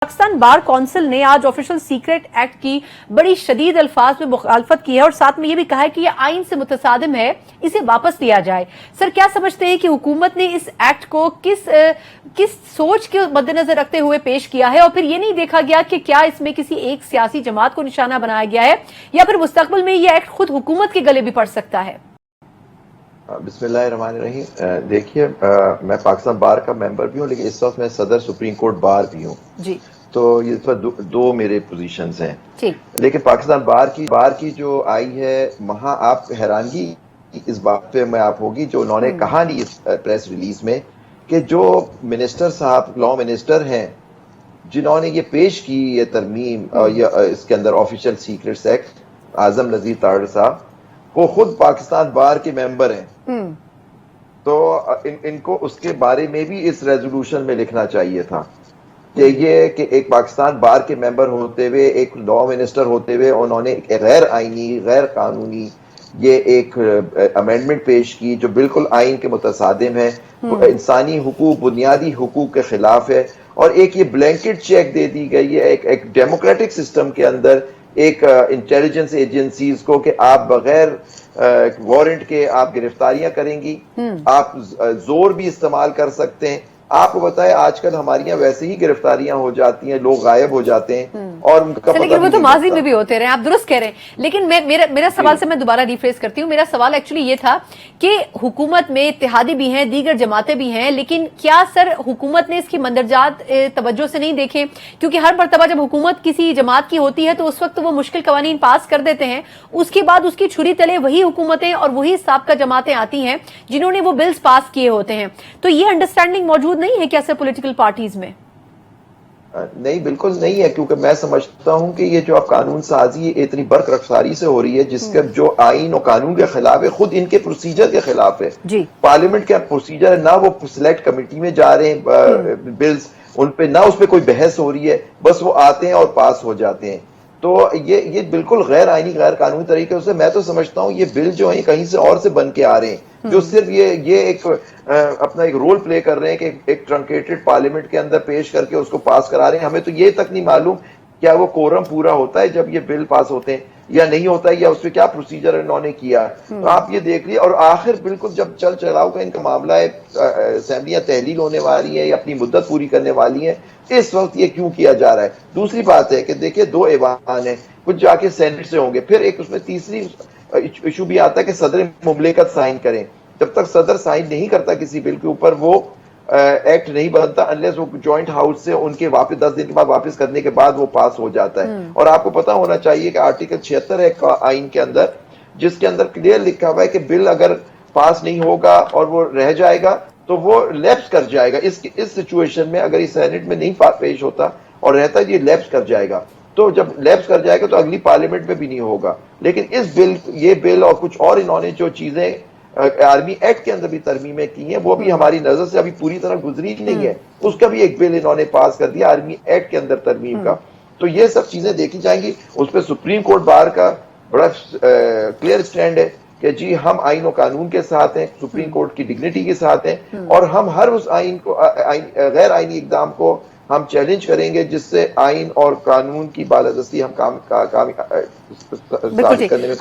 Pakistan bar council ने आज official secret act की बड़ी शदीद अल्फाज में मुखालफत की है और साथ में ये भी कहा है कि ये आइन से मुतसादिम है, इसे वापस लिया जाए। सर, क्या समझते हैं कि हुकूमत ने इस एक्ट को किस सोच के मद्देनजर रखते हुए पेश किया है, और फिर ये नहीं देखा गया कि क्या इसमें किसी एक सियासी जमात को निशाना बनाया गया है या फिर मुस्तकबिल में ये एक्ट खुद हुकूमत के गले भी पड़ सकता है? बिस्मिल्लाहिर्रहमानिर्रहीम। देखिए, मैं पाकिस्तान बार का मेंबर भी हूँ, लेकिन इस वक्त मैं सदर सुप्रीम कोर्ट बार भी हूँ जी। तो ये पर दो मेरे पोजीशंस हैं। ठीक। लेकिन पाकिस्तान बार की जो आई है, वहां आप हैरानगी इस बात पे मैं आप होगी जो उन्होंने कहा नहीं इस प्रेस रिलीज में कि जो मिनिस्टर साहब, लॉ मिनिस्टर हैं, जिन्होंने ये पेश की ये तरमीम और इसके अंदर ऑफिशियल सीक्रेट्स एक्ट, आजम नजीर तारड़ साहब, वो खुद पाकिस्तान बार के मेंबर हैं। तो इनको उसके बारे में भी इस रेजोल्यूशन में लिखना चाहिए था कि ये कि एक पाकिस्तान बार के मेंबर होते हुए, एक लॉ मिनिस्टर होते हुए, उन्होंने एक गैर आईनी, गैर कानूनी ये एक अमेंडमेंट पेश की जो बिल्कुल आइन के मुतसादिम है, इंसानी हुकूक, बुनियादी हुकूक के खिलाफ है, और एक ये ब्लैंकेट चेक दे दी गई है एक डेमोक्रेटिक सिस्टम के अंदर एक इंटेलिजेंस एजेंसीज को कि आप बगैर वारंट के आप गिरफ्तारियां करेंगी, आप जोर भी इस्तेमाल कर सकते हैं। आपको बताएं, आजकल हमारी यहाँ वैसे ही गिरफ्तारियां हो जाती हैं, लोग गायब हो जाते हैं और उनका लेकिन वो तो माजी में भी होते रहे, आप दुरुस्त कह रहे हैं। लेकिन मेरा सवाल से मैं दोबारा रिफ्रेश करती हूँ। मेरा सवाल एक्चुअली ये था कि हुकूमत में इत्तेहादी भी हैं, दीगर जमातें भी हैं, लेकिन क्या सर हुकूमत ने इसकी मंदरजात तवज्जो से नहीं देखे? क्योंकि हर मरतबा जब हुकूमत किसी जमात की होती है तो उस वक्त वो मुश्किल कवानीन पास कर देते हैं, उसके बाद उसकी छुरी तले वही हुकूमतें और वही साबका जमातें आती हैं जिन्होंने वो बिल्स पास किए होते हैं। तो ये अंडरस्टैंडिंग मौजूद नहीं है क्या सर पॉलिटिकल पार्टीज में? नहीं, बिल्कुल नहीं है, क्योंकि मैं समझता हूं कि ये जो आप कानून साजी इतनी बर्क रफ्तारी से हो रही है, जिसके जो आइन और कानून के खिलाफ है, खुद इनके प्रोसीजर के खिलाफ है। पार्लियामेंट का प्रोसीजर है ना, वो सिलेक्ट कमेटी में जा रहे हैं बिल्स, उन पे ना उस पे कोई बहस हो रही है, बस वो आते हैं और पास हो जाते हैं। तो ये बिल्कुल गैर आइनी, गैर कानूनी तरीके से मैं तो समझता हूँ ये बिल जो है कहीं से और से बन के आ रहे हैं, जो सिर्फ ये एक अपना एक रोल प्ले कर रहे हैं कि एक ट्रंकेटेड पार्लियामेंट के अंदर पेश करके उसको पास करा रहे हैं। हमें तो ये तक नहीं मालूम क्या वो कोरम पूरा होता है जब ये बिल पास होते हैं या नहीं होता है, या उस पर क्या प्रोसीजर इन्होंने किया। तो आप ये देख लिए, और आखिर बिल्कुल जब चल चलाओ का इनका मामला है, असेंबलियां तहलील होने वाली है या अपनी मुद्दत पूरी करने वाली है, इस वक्त ये क्यों किया जा रहा है? दूसरी बात है कि देखिए, दो ऐवान है, कुछ जाके सेनेट से होंगे, फिर एक उसमें तीसरी इशू भी आता है कि सदर मुमलिकत साइन करें। जब तक सदर साइन नहीं करता किसी बिल के ऊपर, वो एक्ट नहीं बनता अनलेस वो जॉइंट हाउस से उनके वापस 10 दिन के बाद वापस करने के बाद वो पास हो जाता है। और आपको पता होना चाहिए कि आर्टिकल 76 है आइन के अंदर, जिसके अंदर क्लियर लिखा हुआ है कि बिल अगर पास नहीं होगा और वो रह जाएगा तो वो लैप्स कर जाएगा। इस सिचुएशन में अगर इस सेनेट में नहीं पेश होता और रहता है, ये लैप्स कर जाएगा। तो जब लैप्स कर जाएगा तो अगली पार्लियामेंट में भी नहीं होगा। लेकिन ये बिल और कुछ और इन्होंने जो चीजें आर्मी एक्ट के अंदर भी तरमीमें की हैं, वो भी हमारी नजर से अभी पूरी तरह गुजरी नहीं है। उसका भी एक बिल इन्होंने पास कर दिया आर्मी एक्ट के अंदर तरमीम का। तो ये सब चीजें देखी जाएंगी। उस पर सुप्रीम कोर्ट बार का बड़ा क्लियर स्टैंड है कि जी हम आइन और कानून के साथ हैं, सुप्रीम कोर्ट की डिग्निटी के साथ हैं, और हम हर उस आइन को गैर आइनी इकदाम को हम चैलेंज करेंगे जिससे आइन और कानून की बालादस्ती हम काम करने में